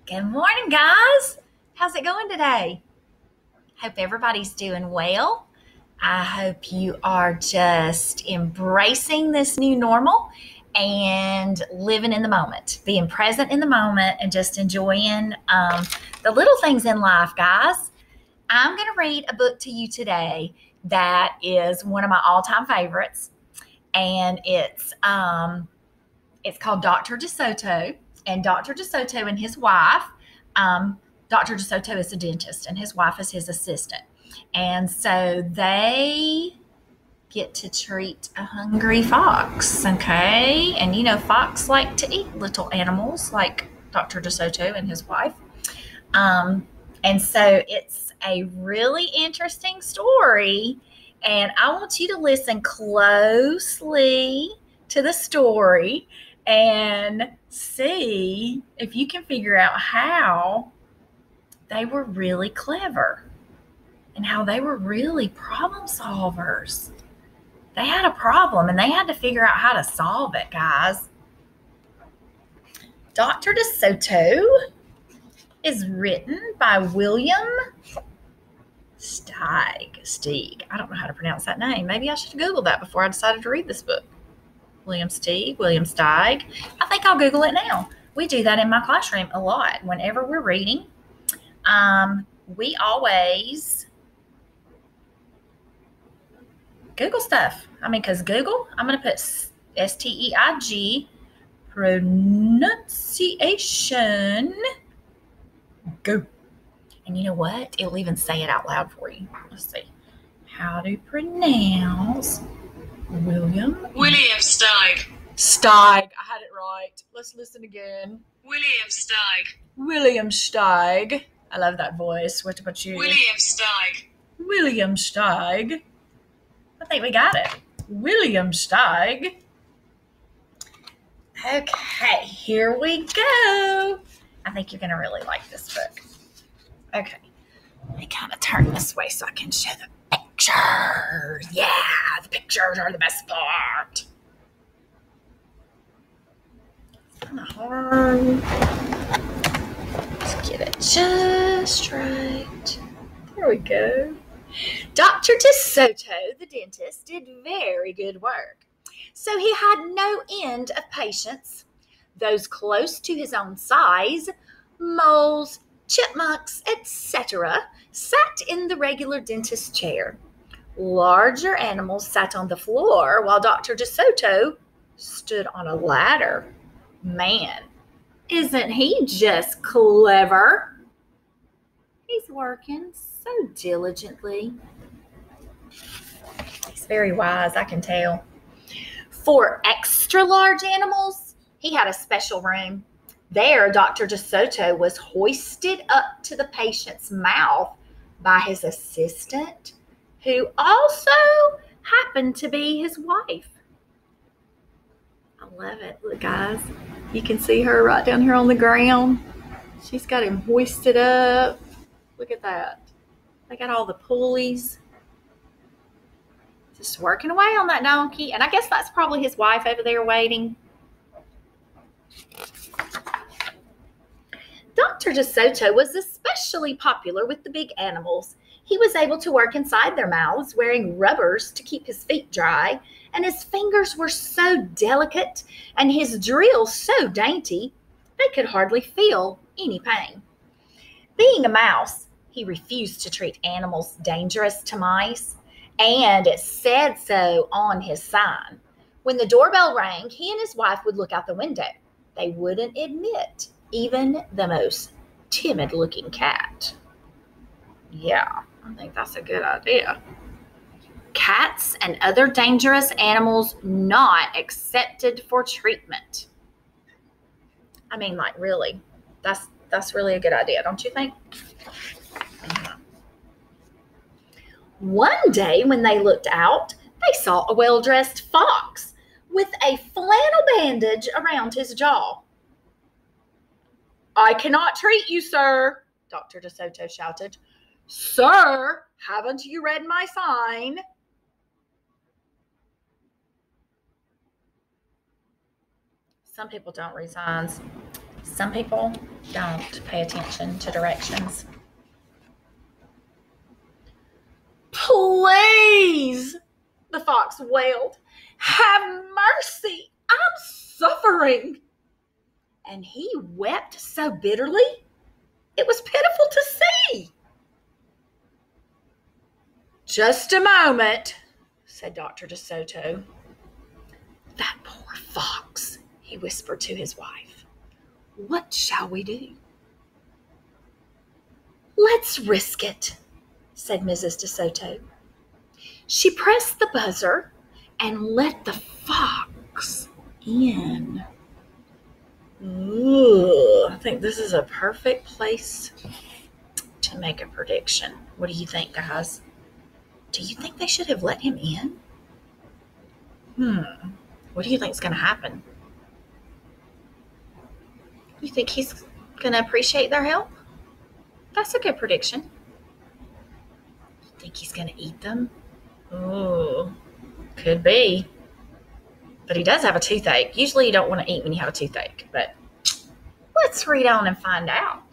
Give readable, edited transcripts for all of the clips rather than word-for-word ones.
Good morning, guys. How's it going today? Hope everybody's doing well. I hope you are just embracing this new normal and living in the moment, being present in the moment, and just enjoying the little things in life, guys. I'm going to read a book to you today that is one of my all-time favorites, and it's called Dr. DeSoto. And Dr. DeSoto and his wife, Dr. DeSoto is a dentist and his wife is his assistant. And so they get to treat a hungry fox, okay? And fox like to eat little animals like Dr. DeSoto and his wife. And so it's a really interesting story. And I want you to listen closely to the story and see if you can figure out how they were really clever and how they were really problem solvers. They had a problem and they had to figure out how to solve it, guys. Dr. DeSoto is written by William Steig. I don't know how to pronounce that name. Maybe I should have Googled that before I decided to read this book. William Steig. I think I'll Google it now. We do that in my classroom a lot. Whenever we're reading, we always Google stuff. Because Google, I'm going to put Steig, pronunciation, go. And you know what? It'll even say it out loud for you. Let's see. How to pronounce William Steig. Steig. I had it right. Let's listen again. William Steig. William Steig. I love that voice. What about you? William Steig. William Steig. I think we got it. William Steig. Okay, here we go. I think you're going to really like this book. Okay. Let me kind of turn this way so I can show the pictures. Yeah, the pictures are the best part. It's kind of hard. Let's get it just right. There we go. Dr. DeSoto, the dentist, did very good work. So he had no end of patients. Those close to his own size, moles, chipmunks, etc., sat in the regular dentist chair. Larger animals sat on the floor while Dr. DeSoto stood on a ladder. Man, isn't he just clever? He's working so diligently. He's very wise, I can tell. For extra large animals, he had a special room. There, Dr. DeSoto was hoisted up to the patient's mouth by his assistant, who also happened to be his wife. I love it. Look, guys, you can see her right down here on the ground. She's got him hoisted up. Look at that. They got all the pulleys. Just working away on that donkey. And I guess that's probably his wife over there waiting. Dr. DeSoto was especially popular with the big animals. He was able to work inside their mouths, wearing rubbers to keep his feet dry, and his fingers were so delicate and his drill so dainty, they could hardly feel any pain. Being a mouse, he refused to treat animals dangerous to mice, and it said so on his sign. When the doorbell rang, he and his wife would look out the window. They wouldn't admit even the most timid-looking cat. Yeah, I think that's a good idea. Cats and other dangerous animals not accepted for treatment. Really, that's really a good idea, don't you think? One day when they looked out, they saw a well-dressed fox with a flannel bandage around his jaw. "I cannot treat you, sir," Dr. DeSoto shouted. "Sir, haven't you read my sign?" Some people don't read signs. Some people don't pay attention to directions. Please, the fox wailed. Have mercy. I'm suffering. And he wept so bitterly, it was pitiful to see. Just a moment, said Dr. DeSoto. That poor fox, he whispered to his wife. What shall we do? Let's risk it, said Mrs. DeSoto. She pressed the buzzer and let the fox in. Ooh, I think this is a perfect place to make a prediction. What do you think, guys? Do you think they should have let him in? What do you think is going to happen? You think he's going to appreciate their help? That's a good prediction. You think he's going to eat them? Ooh, could be. But he does have a toothache. Usually you don't want to eat when you have a toothache, but let's read on and find out.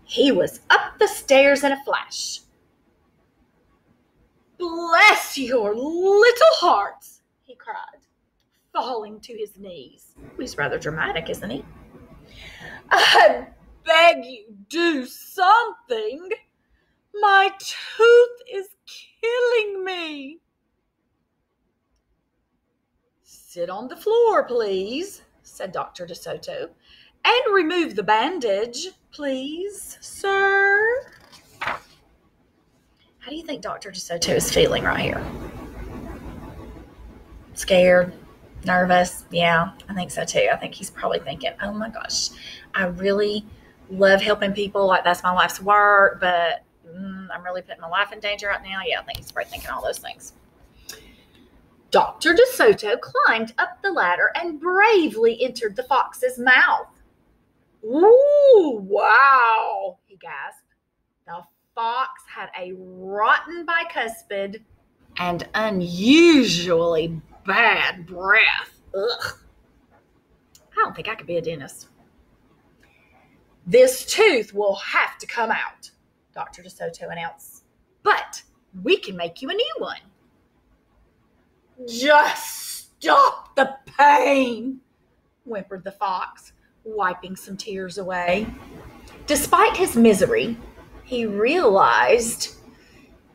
He was up the stairs in a flash. Bless your little hearts, he cried, falling to his knees. He's rather dramatic, isn't he? I beg you, do something. My tooth is killing me. Sit on the floor, please, said Dr. DeSoto, and remove the bandage, please, sir. How do you think Dr. DeSoto is feeling right here? Scared? Nervous? Yeah, I think so too. I think he's probably thinking, oh my gosh, I really love helping people. Like, that's my life's work, but I'm really putting my life in danger right now. Yeah, I think he's probably thinking all those things. Dr. DeSoto climbed up the ladder and bravely entered the fox's mouth. Ooh, wow, he gasped. The fox had a rotten bicuspid and unusually bad breath. Ugh. I don't think I could be a dentist. This tooth will have to come out, Dr. DeSoto announced. But we can make you a new one. Just stop the pain, whimpered the fox, wiping some tears away. Despite his misery, he realized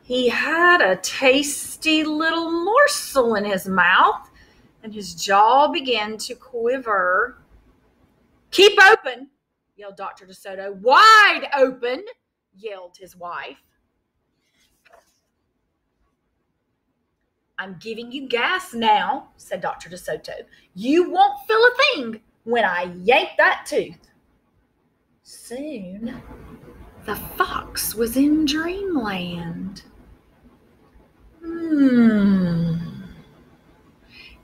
he had a tasty little morsel in his mouth, and his jaw began to quiver. Keep open, yelled Dr. DeSoto. Wide open, yelled his wife. I'm giving you gas now, said Dr. DeSoto. You won't feel a thing when I yank that tooth. Soon, the fox was in dreamland.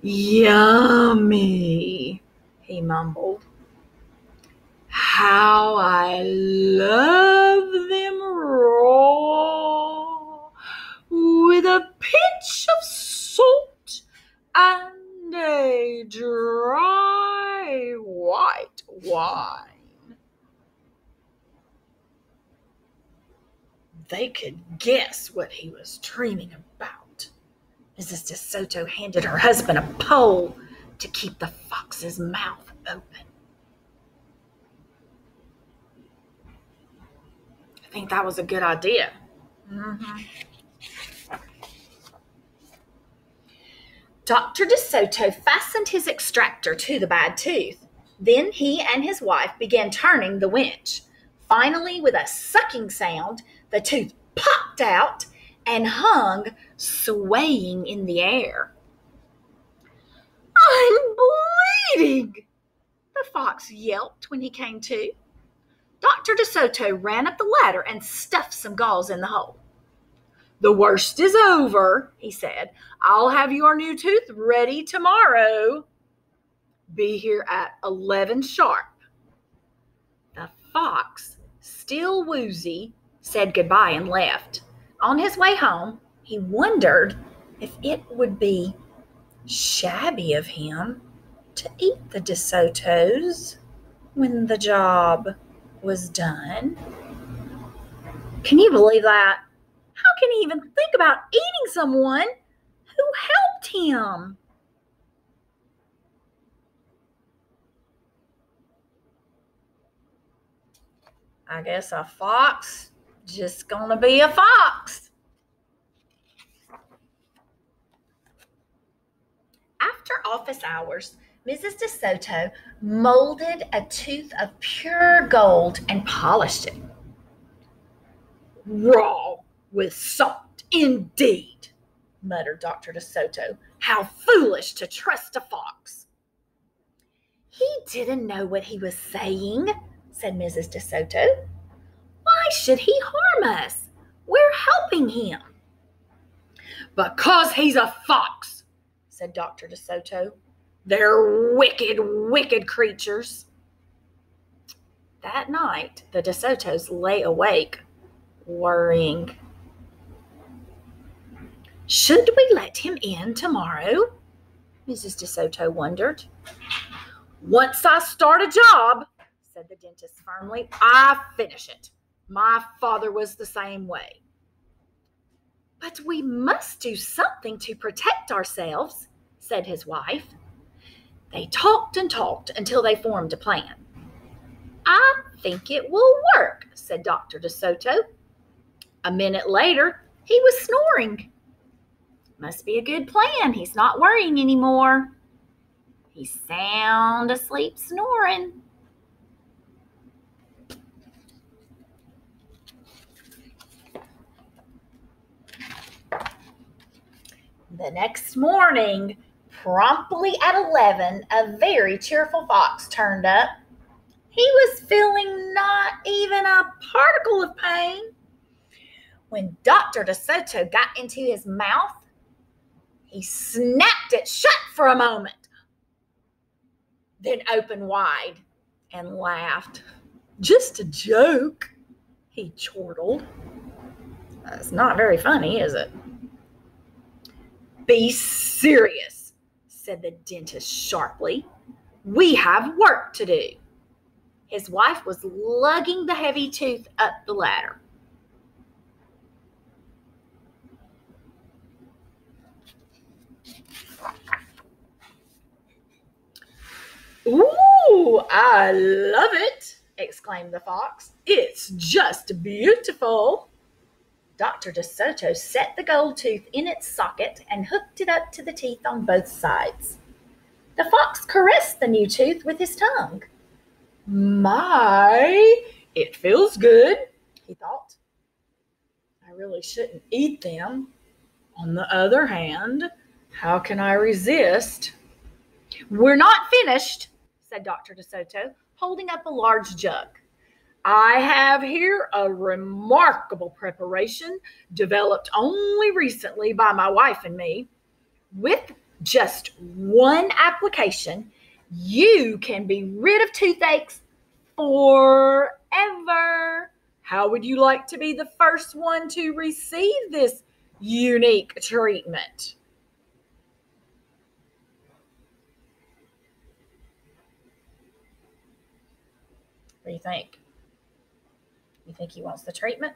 Yummy, he mumbled. How I love them raw, with a pinch of salt and a dry white wine. They could guess what he was dreaming about. Mrs. DeSoto handed her husband a pole to keep the fox's mouth open. I think that was a good idea. Dr. DeSoto fastened his extractor to the bad tooth. Then he and his wife began turning the winch. Finally, with a sucking sound, the tooth popped out and hung swaying in the air. I'm bleeding, the fox yelped when he came to. Dr. DeSoto ran up the ladder and stuffed some gauze in the hole. The worst is over, he said. I'll have your new tooth ready tomorrow. Be here at 11 sharp. The fox, still woozy, said goodbye and left. On his way home, he wondered if it would be shabby of him to eat the DeSotos when the job was done. Can you believe that? How can he even think about eating someone who helped him? I guess a fox just gonna be a fox. After office hours, Mrs. DeSoto molded a tooth of pure gold and polished it. Raw with salt, indeed, muttered Dr. DeSoto. How foolish to trust a fox. He didn't know what he was saying, said Mrs. DeSoto. Why should he harm us? We're helping him. Because he's a fox, said Dr. DeSoto. They're wicked, wicked creatures. That night, the DeSotos lay awake, worrying. Should we let him in tomorrow? Mrs. DeSoto wondered. Once I start a job, said the dentist firmly, I finish it. My father was the same way. But we must do something to protect ourselves, said his wife. They talked and talked until they formed a plan. I think it will work, said Dr. DeSoto. A minute later, he was snoring. Must be a good plan. He's not worrying anymore. He's sound asleep snoring. The next morning, promptly at 11, a very cheerful fox turned up. He was feeling not even a particle of pain. When Dr. DeSoto got into his mouth, he snapped it shut for a moment, then opened wide and laughed. Just a joke, he chortled. That's not very funny, is it? Be serious, said the dentist sharply. We have work to do. His wife was lugging the heavy tooth up the ladder. Ooh, I love it, exclaimed the fox. It's just beautiful. Dr. DeSoto set the gold tooth in its socket and hooked it up to the teeth on both sides. The fox caressed the new tooth with his tongue. My, it feels good, he thought. I really shouldn't eat them. On the other hand, how can I resist? We're not finished, said Dr. DeSoto, holding up a large jug. I have here a remarkable preparation developed only recently by my wife and me. With just one application, you can be rid of toothaches forever. How would you like to be the first one to receive this unique treatment? What do you think? You think he wants the treatment?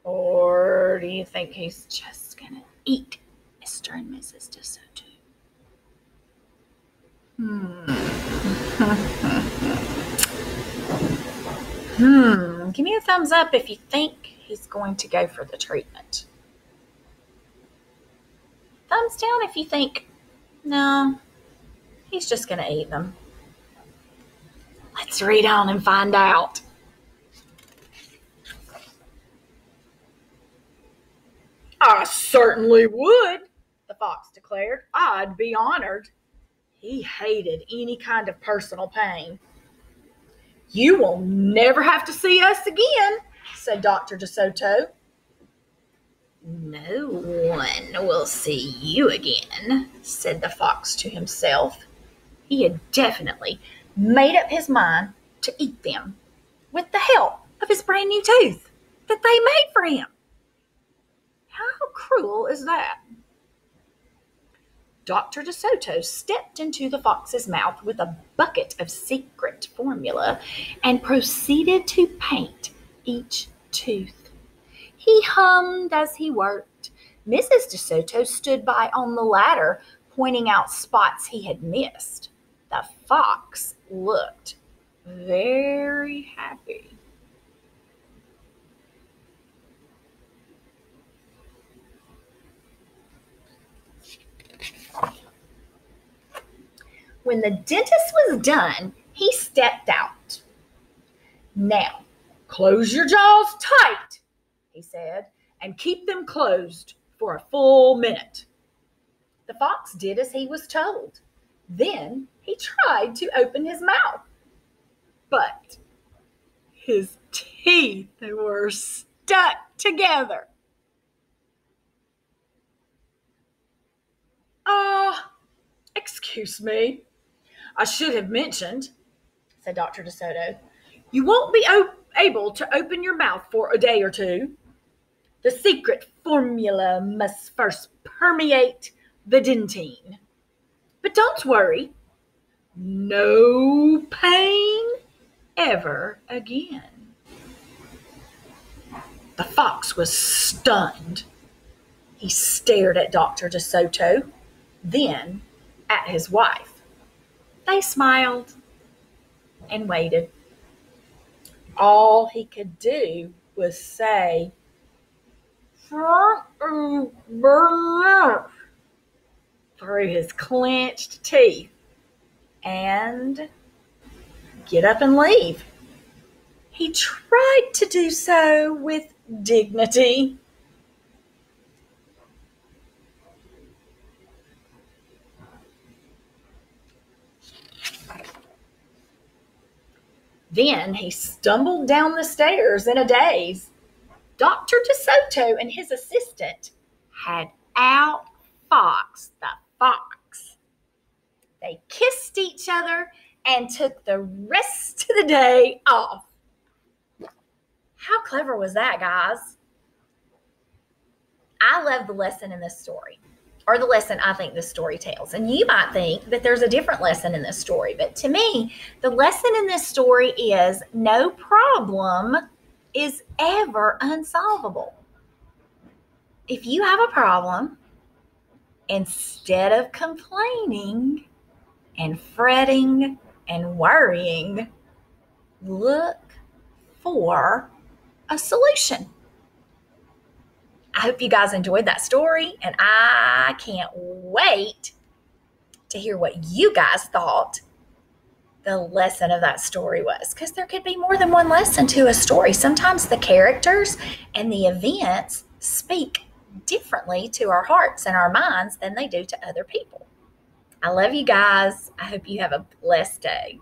Or do you think he's just going to eat Mr. and Mrs. DeSoto? Give me a thumbs up if you think he's going to go for the treatment. Thumbs down if you think, no, he's just going to eat them. Let's read on and find out. I certainly would, the fox declared. I'd be honored. He hated any kind of personal pain. You will never have to see us again, said Dr. DeSoto. No one will see you again, said the fox to himself. He had definitely made up his mind to eat them with the help of his brand new tooth that they made for him. How cruel is that? Dr. DeSoto stepped into the fox's mouth with a bucket of secret formula and proceeded to paint each tooth. He hummed as he worked. Mrs. DeSoto stood by on the ladder, pointing out spots he had missed. The fox looked very happy. When the dentist was done, he stepped out. "Now, close your jaws tight," he said, "and keep them closed for a full minute." The fox did as he was told. Then he tried to open his mouth, but his teeth were stuck together. Excuse me, I should have mentioned," said Dr. DeSoto. "You won't be able to open your mouth for a day or two. The secret formula must first permeate the dentine. But don't worry, no pain ever again." The fox was stunned. He stared at Dr. DeSoto, then at his wife. They smiled and waited. All he could do was say, through his clenched teeth, and get up and leave. He tried to do so with dignity. Then he stumbled down the stairs in a daze. Dr. DeSoto and his assistant had outfoxed the fox. They kissed each other and took the rest of the day off. How clever was that, guys? I love the lesson in this story, or the lesson I think this story tells. And you might think that there's a different lesson in this story, but to me, the lesson in this story is no problem is ever unsolvable. If you have a problem, instead of complaining and fretting and worrying, look for a solution. I hope you guys enjoyed that story, and I can't wait to hear what you guys thought the lesson of that story was, because there could be more than one lesson to a story. Sometimes the characters and the events speak differently to our hearts and our minds than they do to other people. I love you guys. I hope you have a blessed day.